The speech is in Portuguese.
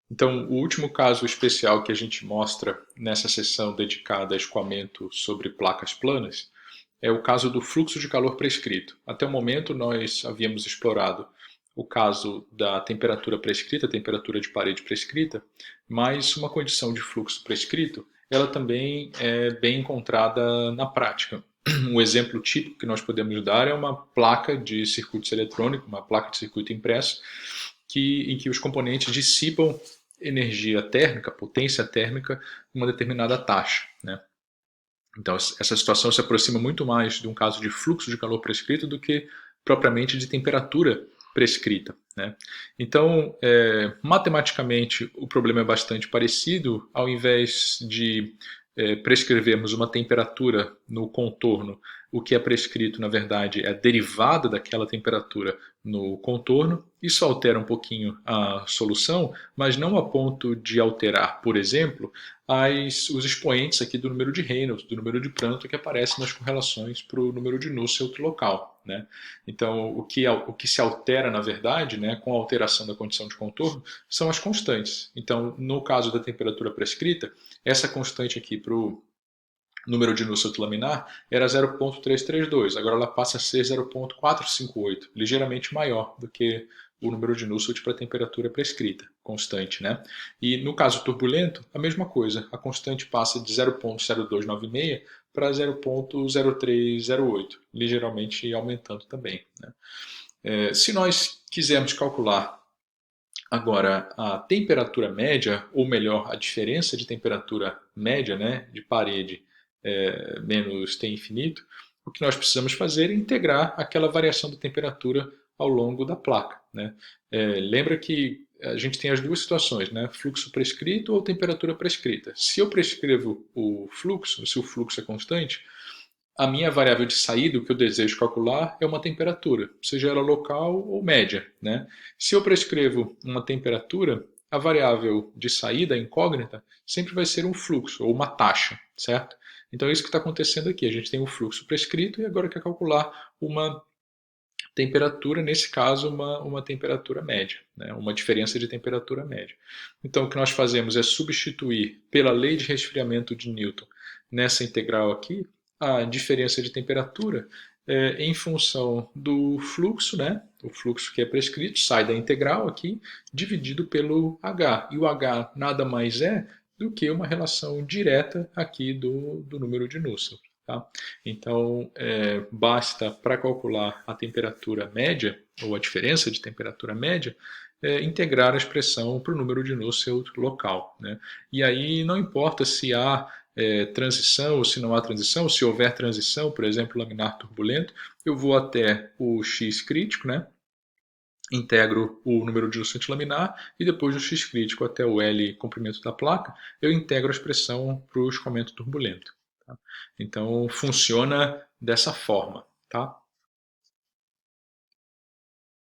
Então, o último caso especial que a gente mostra nessa sessão dedicada a escoamento sobre placas planas é o caso do fluxo de calor prescrito. Até o momento, nós havíamos explorado o caso da temperatura prescrita, a temperatura de parede prescrita, mas uma condição de fluxo prescrito, ela também é bem encontrada na prática. Um exemplo típico que nós podemos dar é uma placa de circuitos eletrônicos, uma placa de circuito impresso, em que os componentes dissipam energia térmica, potência térmica, uma determinada taxa, né? Então, essa situação se aproxima muito mais de um caso de fluxo de calor prescrito do que propriamente de temperatura prescrita, né? Então, matematicamente, o problema é bastante parecido. Ao invés de prescrevermos uma temperatura no contorno, o que é prescrito, na verdade, é a derivada daquela temperatura no contorno. Isso altera um pouquinho a solução, mas não a ponto de alterar, por exemplo, os expoentes aqui do número de Reynolds, do número de Prandtl que aparece nas correlações para o número de Nusselt local, né? Então, o que se altera, na verdade, né, com a alteração da condição de contorno, são as constantes. Então, no caso da temperatura prescrita, essa constante aqui para o número de Nusselt laminar era 0,332, agora ela passa a ser 0,458, ligeiramente maior do que o número de Nusselt para a temperatura prescrita, constante, né? E no caso turbulento, a mesma coisa, a constante passa de 0,0296 para 0,0308, ligeiramente aumentando também, né? Se nós quisermos calcular agora a temperatura média, ou melhor, a diferença de temperatura média, né, de parede menos T infinito, o que nós precisamos fazer é integrar aquela variação da temperatura ao longo da placa, né? Lembra que a gente tem as duas situações, né? Fluxo prescrito ou temperatura prescrita. Se eu prescrevo o fluxo, se o fluxo é constante, a minha variável de saída, o que eu desejo calcular, é uma temperatura, seja ela local ou média, né? Se eu prescrevo uma temperatura, a variável de saída, a incógnita, sempre vai ser um fluxo ou uma taxa, certo? Então é isso que está acontecendo aqui. A gente tem um fluxo prescrito e agora quer calcular uma temperatura, nesse caso, uma temperatura média, né? Uma diferença de temperatura média. Então o que nós fazemos é substituir pela lei de resfriamento de Newton nessa integral aqui a diferença de temperatura em função do fluxo, né? O fluxo que é prescrito sai da integral aqui, dividido pelo h. E o h nada mais é do que uma relação direta aqui do número de Nusselt. Tá? Então, basta para calcular a temperatura média, ou a diferença de temperatura média, integrar a expressão para o número de Nusselt local, né? E aí não importa se há transição ou se não há transição, se houver transição, por exemplo, laminar turbulento, eu vou até o x crítico, né? Integro o número de Nusselt laminar e depois do x crítico até o L comprimento da placa, eu integro a expressão para o escoamento turbulento. Tá? Então funciona dessa forma. Tá?